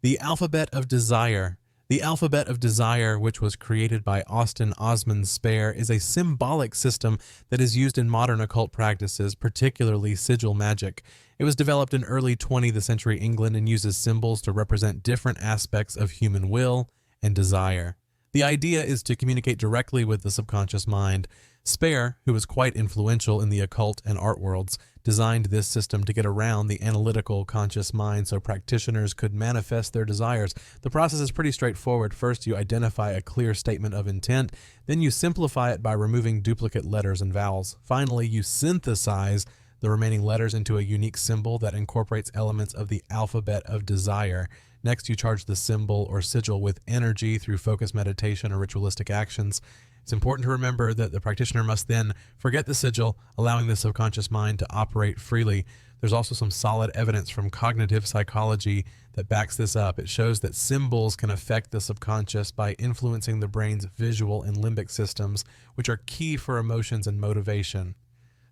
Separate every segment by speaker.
Speaker 1: The Alphabet of Desire. The Alphabet of Desire, which was created by Austin Osman Spare, is a symbolic system that is used in modern occult practices, particularly sigil magic. It was developed in early 20th century England and uses symbols to represent different aspects of human will and desire. The idea is to communicate directly with the subconscious mind. Spare, who was quite influential in the occult and art worlds, designed this system to get around the analytical conscious mind so practitioners could manifest their desires. The process is pretty straightforward. First, you identify a clear statement of intent, then you simplify it by removing duplicate letters and vowels. Finally, you synthesize the remaining letters into a unique symbol that incorporates elements of the alphabet of desire. Next, you charge the symbol or sigil with energy through focused meditation or ritualistic actions. It's important to remember that the practitioner must then forget the sigil, allowing the subconscious mind to operate freely. There's also some solid evidence from cognitive psychology that backs this up. It shows that symbols can affect the subconscious by influencing the brain's visual and limbic systems, which are key for emotions and motivation.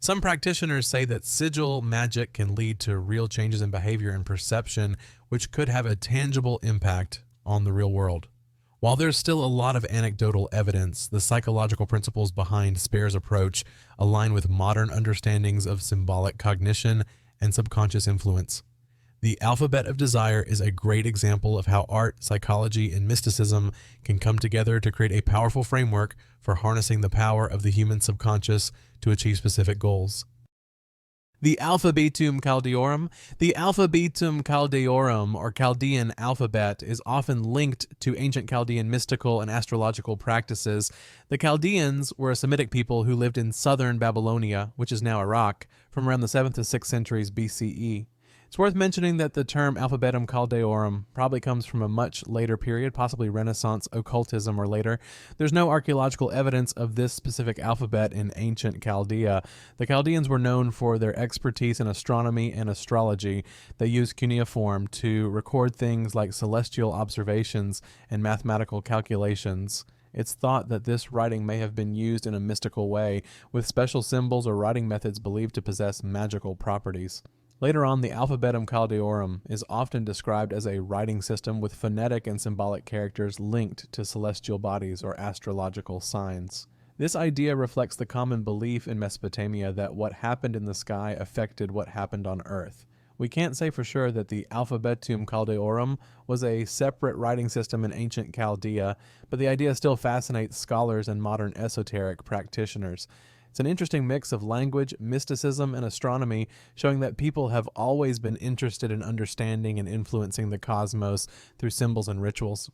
Speaker 1: Some practitioners say that sigil magic can lead to real changes in behavior and perception, which could have a tangible impact on the real world. While there's still a lot of anecdotal evidence, the psychological principles behind Spare's approach align with modern understandings of symbolic cognition and subconscious influence. The Alphabet of Desire is a great example of how art, psychology, and mysticism can come together to create a powerful framework for harnessing the power of the human subconscious to achieve specific goals. The Alphabetum Chaldeorum. The Alphabetum Chaldeorum, or Chaldean alphabet, is often linked to ancient Chaldean mystical and astrological practices. The Chaldeans were a Semitic people who lived in southern Babylonia, which is now Iraq, from around the 7th to 6th centuries BCE. It's worth mentioning that the term Alphabetum Chaldeorum probably comes from a much later period, possibly Renaissance occultism or later. There's no archaeological evidence of this specific alphabet in ancient Chaldea. The Chaldeans were known for their expertise in astronomy and astrology. They used cuneiform to record things like celestial observations and mathematical calculations. It's thought that this writing may have been used in a mystical way, with special symbols or writing methods believed to possess magical properties. Later on, the Alphabetum Chaldeorum is often described as a writing system with phonetic and symbolic characters linked to celestial bodies or astrological signs. This idea reflects the common belief in Mesopotamia that what happened in the sky affected what happened on Earth. We can't say for sure that the Alphabetum Chaldeorum was a separate writing system in ancient Chaldea, but the idea still fascinates scholars and modern esoteric practitioners. It's an interesting mix of language, mysticism, and astronomy, showing that people have always been interested in understanding and influencing the cosmos through symbols and rituals.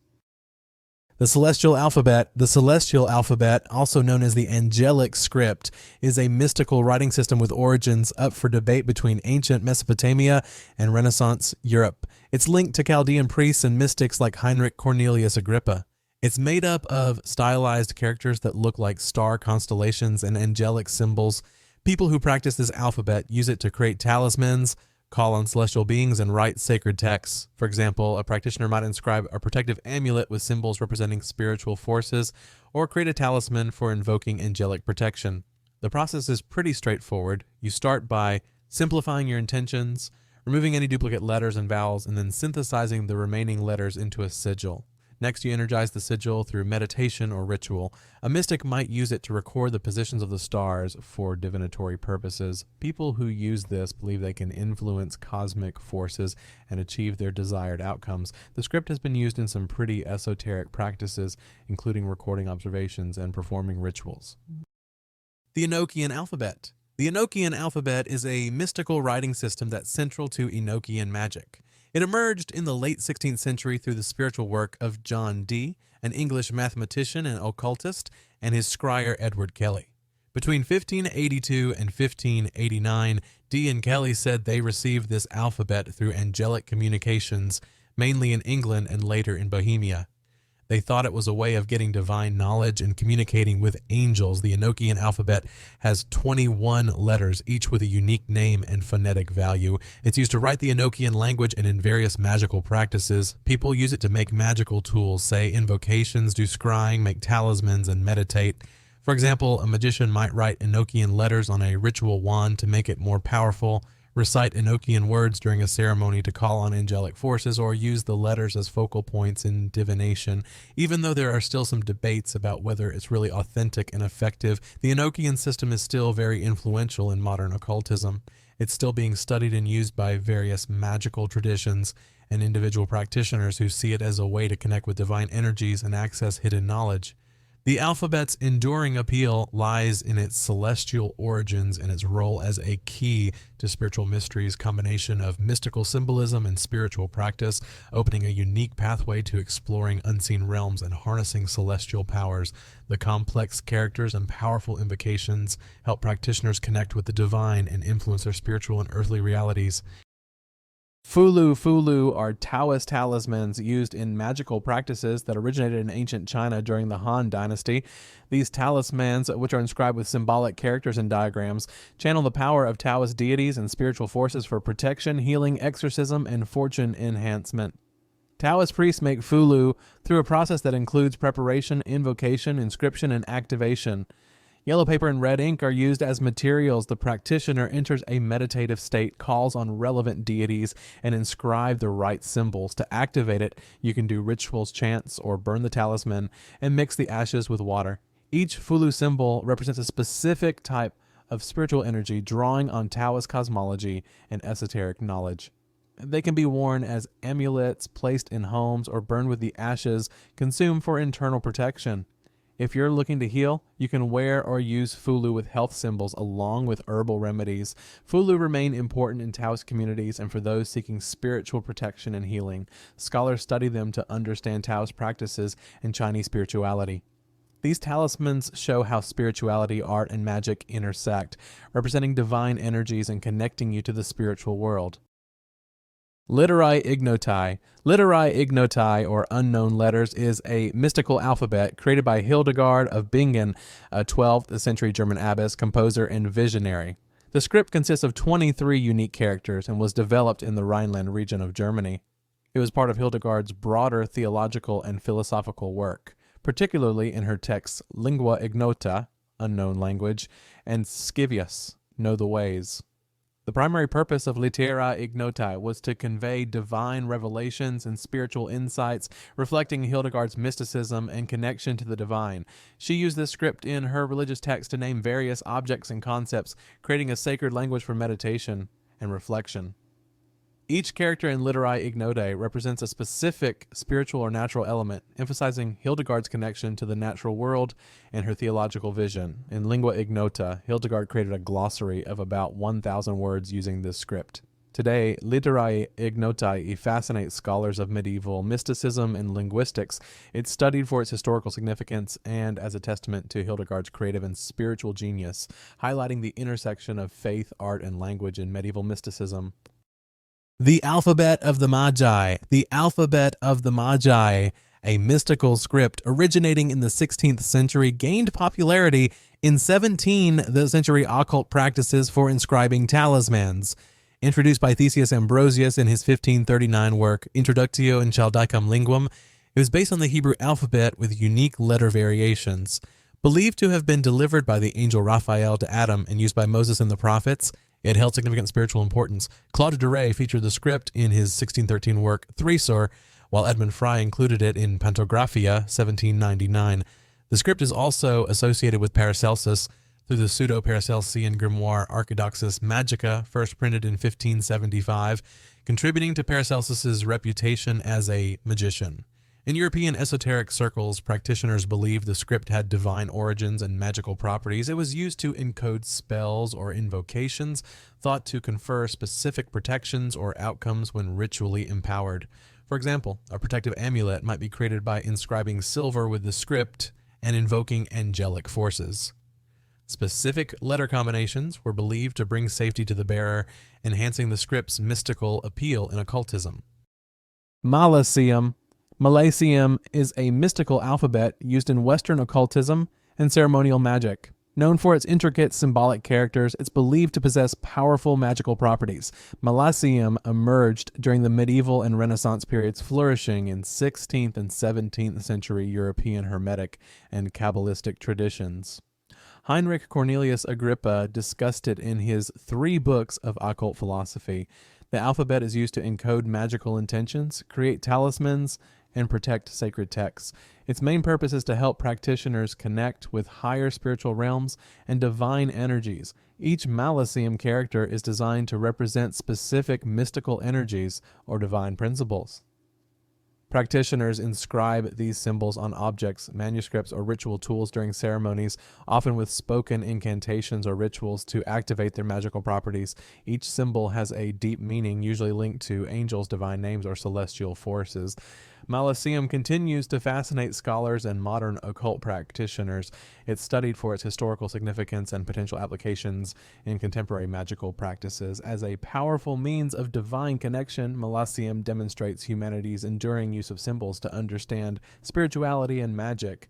Speaker 1: The Celestial Alphabet. The Celestial Alphabet, also known as the Angelic Script, is a mystical writing system with origins up for debate between ancient Mesopotamia and Renaissance Europe. It's linked to Chaldean priests and mystics like Heinrich Cornelius Agrippa. It's made up of stylized characters that look like star constellations and angelic symbols. People who practice this alphabet use it to create talismans, call on celestial beings, and write sacred texts. For example, a practitioner might inscribe a protective amulet with symbols representing spiritual forces, or create a talisman for invoking angelic protection. The process is pretty straightforward. You start by simplifying your intentions, removing any duplicate letters and vowels, and then synthesizing the remaining letters into a sigil. Next, you energize the sigil through meditation or ritual. A mystic might use it to record the positions of the stars for divinatory purposes. People who use this believe they can influence cosmic forces and achieve their desired outcomes. The script has been used in some pretty esoteric practices, including recording observations and performing rituals. The Enochian Alphabet. The Enochian Alphabet is a mystical writing system that's central to Enochian magic. It emerged in the late 16th century through the spiritual work of John Dee, an English mathematician and occultist, and his scryer Edward Kelly. Between 1582 and 1589, Dee and Kelly said they received this alphabet through angelic communications, mainly in England and later in Bohemia. They thought it was a way of getting divine knowledge and communicating with angels. The Enochian alphabet has 21 letters, each with a unique name and phonetic value. It's used to write the Enochian language and in various magical practices. People use it to make magical tools, say invocations, do scrying, make talismans, and meditate. For example, a magician might write Enochian letters on a ritual wand to make it more powerful, recite Enochian words during a ceremony to call on angelic forces, or use the letters as focal points in divination. Even though there are still some debates about whether it's really authentic and effective, the Enochian system is still very influential in modern occultism. It's still being studied and used by various magical traditions and individual practitioners who see it as a way to connect with divine energies and access hidden knowledge. The alphabet's enduring appeal lies in its celestial origins and its role as a key to spiritual mysteries, combination of mystical symbolism and spiritual practice, opening a unique pathway to exploring unseen realms and harnessing celestial powers. The complex characters and powerful invocations help practitioners connect with the divine and influence their spiritual and earthly realities. Fulu are Taoist talismans used in magical practices that originated in ancient China during the Han Dynasty. These talismans, which are inscribed with symbolic characters and diagrams, channel the power of Taoist deities and spiritual forces for protection, healing, exorcism, and fortune enhancement. Taoist priests make Fulu through a process that includes preparation, invocation, inscription, and activation. Yellow paper and red ink are used as materials. The practitioner enters a meditative state, calls on relevant deities, and inscribe the right symbols. To activate it, you can do rituals, chants, or burn the talisman and mix the ashes with water. Each Fulu symbol represents a specific type of spiritual energy, drawing on Taoist cosmology and esoteric knowledge. They can be worn as amulets, placed in homes, or burned with the ashes consumed for internal protection. If you're looking to heal, you can wear or use Fulu with health symbols along with herbal remedies. Fulu remain important in Taoist communities and for those seeking spiritual protection and healing. Scholars study them to understand Taoist practices and Chinese spirituality. These talismans show how spirituality, art, and magic intersect, representing divine energies and connecting you to the spiritual world. Literae Ignoti. Literae Ignoti, or unknown letters, is a mystical alphabet created by Hildegard of Bingen, a 12th century German abbess, composer, and visionary. The script consists of 23 unique characters and was developed in the Rhineland region of Germany. It was part of Hildegard's broader theological and philosophical work, particularly in her texts Lingua Ignota, unknown language, and Scivias, know the ways. The primary purpose of Literae Ignoti was to convey divine revelations and spiritual insights, reflecting Hildegard's mysticism and connection to the divine. She used this script in her religious text to name various objects and concepts, creating a sacred language for meditation and reflection. Each character in Literae Ignoti represents a specific spiritual or natural element, emphasizing Hildegard's connection to the natural world and her theological vision. In Lingua Ignota, Hildegard created a glossary of about 1,000 words using this script. Today, Literae Ignoti fascinates scholars of medieval mysticism and linguistics. It's studied for its historical significance and as a testament to Hildegard's creative and spiritual genius, highlighting the intersection of faith, art, and language in medieval mysticism. The Alphabet of the Magi. The Alphabet of the Magi, a mystical script originating in the 16th century, gained popularity in 17th century occult practices for inscribing talismans. Introduced by Theseus Ambrosius in his 1539 work Introductio in Chaldaicam Linguam, it was based on the Hebrew alphabet with unique letter variations. Believed to have been delivered by the angel Raphael to Adam and used by Moses and the prophets, it held significant spiritual importance. Claude de Rais featured the script in his 1613 work Thresor, while Edmund Fry included it in Pantographia, 1799. The script is also associated with Paracelsus through the Pseudo-Paracelsian grimoire Archidoxus Magica, first printed in 1575, contributing to Paracelsus's reputation as a magician. In European esoteric circles, practitioners believed the script had divine origins and magical properties. It was used to encode spells or invocations, thought to confer specific protections or outcomes when ritually empowered. For example, a protective amulet might be created by inscribing silver with the script and invoking angelic forces. Specific letter combinations were believed to bring safety to the bearer, enhancing the script's mystical appeal in occultism. Malacium. Malacium is a mystical alphabet used in Western occultism and ceremonial magic. Known for its intricate symbolic characters, it's believed to possess powerful magical properties. Malacium emerged during the medieval and Renaissance periods, flourishing in 16th and 17th century European Hermetic and Kabbalistic traditions. Heinrich Cornelius Agrippa discussed it in his 3 books of occult philosophy. The alphabet is used to encode magical intentions, create talismans, and protect sacred texts. Its main purpose is to help practitioners connect with higher spiritual realms and divine energies. Each Malleus character is designed to represent specific mystical energies or divine principles. Practitioners inscribe these symbols on objects, manuscripts, or ritual tools during ceremonies, often with spoken incantations or rituals to activate their magical properties. Each symbol has a deep meaning, usually linked to angels, divine names, or celestial forces. Malleus continues to fascinate scholars and modern occult practitioners. It's studied for its historical significance and potential applications in contemporary magical practices. As a powerful means of divine connection, Malleus demonstrates humanity's enduring use of symbols to understand spirituality and magic.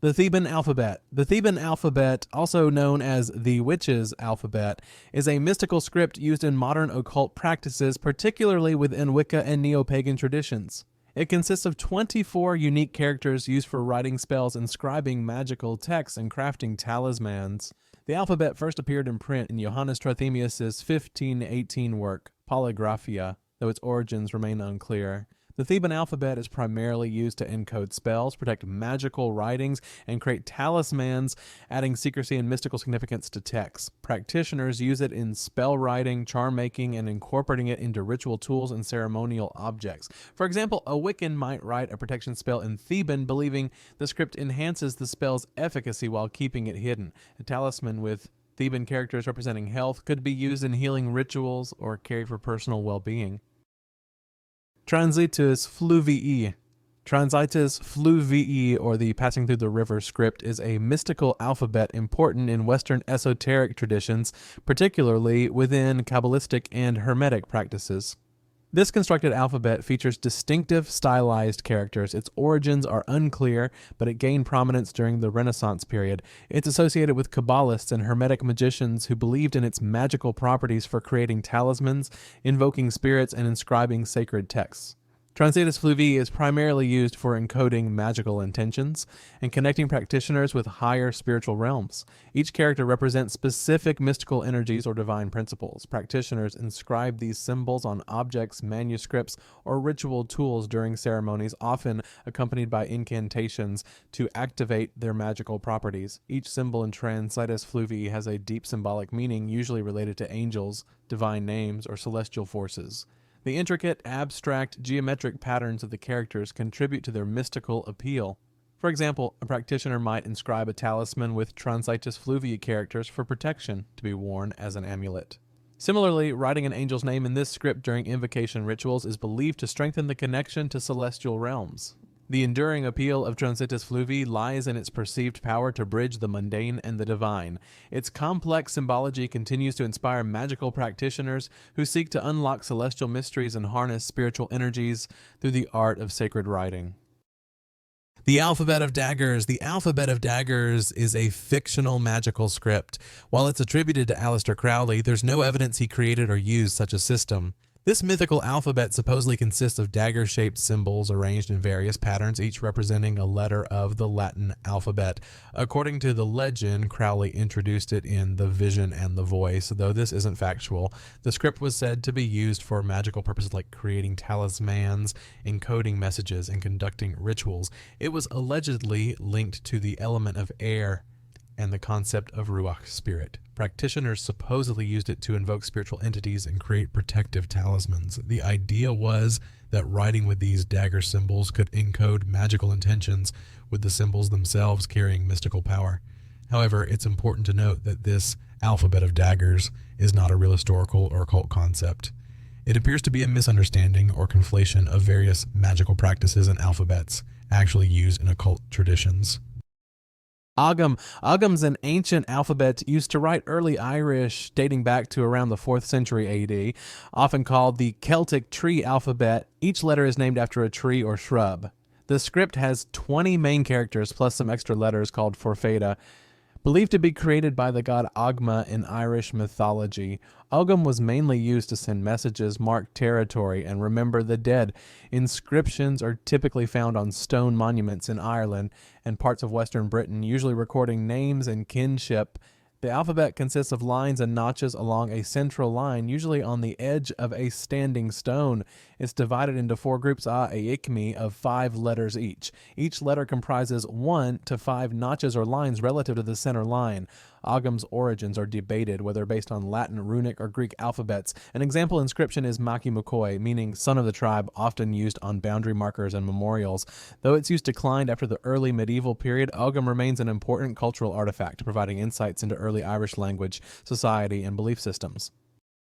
Speaker 1: The Theban alphabet. The Theban alphabet, also known as the witches' alphabet, is a mystical script used in modern occult practices, particularly within Wicca and neo-pagan traditions. It consists of 24 unique characters used for writing spells, inscribing magical texts, and crafting talismans. The alphabet first appeared in print in Johannes Trithemius' 1518 work, Polygraphia, though its origins remain unclear. The Theban alphabet is primarily used to encode spells, protect magical writings, and create talismans, adding secrecy and mystical significance to texts. Practitioners use it in spell writing, charm making, and incorporating it into ritual tools and ceremonial objects. For example, a Wiccan might write a protection spell in Theban, believing the script enhances the spell's efficacy while keeping it hidden. A talisman with Theban characters representing health could be used in healing rituals or carried for personal well-being. Transitus Fluvii. Transitus Fluvii, or the passing through the river script, is a mystical alphabet important in Western esoteric traditions, particularly within Kabbalistic and Hermetic practices. This constructed alphabet features distinctive stylized characters. Its origins are unclear, but it gained prominence during the Renaissance period. It's associated with Kabbalists and Hermetic magicians who believed in its magical properties for creating talismans, invoking spirits, and inscribing sacred texts. Transitus Fluvii is primarily used for encoding magical intentions and connecting practitioners with higher spiritual realms. Each character represents specific mystical energies or divine principles. Practitioners inscribe these symbols on objects, manuscripts, or ritual tools during ceremonies, often accompanied by incantations to activate their magical properties. Each symbol in Transitus Fluvii has a deep symbolic meaning, usually related to angels, divine names, or celestial forces. The intricate, abstract, geometric patterns of the characters contribute to their mystical appeal. For example, a practitioner might inscribe a talisman with Transitus Fluvii characters for protection to be worn as an amulet. Similarly, writing an angel's name in this script during invocation rituals is believed to strengthen the connection to celestial realms. The enduring appeal of Transitus Fluvii lies in its perceived power to bridge the mundane and the divine. Its complex symbology continues to inspire magical practitioners who seek to unlock celestial mysteries and harness spiritual energies through the art of sacred writing. The Alphabet of Daggers. The Alphabet of Daggers is a fictional magical script. While it's attributed to Aleister Crowley, there's no evidence he created or used such a system. This mythical alphabet supposedly consists of dagger-shaped symbols arranged in various patterns, each representing a letter of the Latin alphabet. According to the legend, Crowley introduced it in The Vision and the Voice, though this isn't factual. The script was said to be used for magical purposes like creating talismans, encoding messages, and conducting rituals. It was allegedly linked to the element of air and the concept of Ruach spirit. Practitioners supposedly used it to invoke spiritual entities and create protective talismans. The idea was that writing with these dagger symbols could encode magical intentions, with the symbols themselves carrying mystical power. However, it's important to note that this alphabet of daggers is not a real historical or occult concept. It appears to be a misunderstanding or conflation of various magical practices and alphabets actually used in occult traditions. Ogham. Ogham's an ancient alphabet used to write early Irish dating back to around the 4th century AD, often called the Celtic tree alphabet. Each letter is named after a tree or shrub. The script has 20 main characters plus some extra letters called forfeda. Believed to be created by the god Agma in Irish mythology, Ogham was mainly used to send messages, mark territory, and remember the dead. Inscriptions are typically found on stone monuments in Ireland and parts of Western Britain, usually recording names and kinship. The alphabet consists of lines and notches along a central line, usually on the edge of a standing stone. It's divided into 4 groups, ikmi, of 5 letters each. Each letter comprises 1 to 5 notches or lines relative to the center line. Ogham's origins are debated, whether based on Latin, runic, or Greek alphabets. An example inscription is Maki Mukoi, meaning son of the tribe, often used on boundary markers and memorials. Though its use declined after the early medieval period, Ogham remains an important cultural artifact, providing insights into early Irish language, society, and belief systems.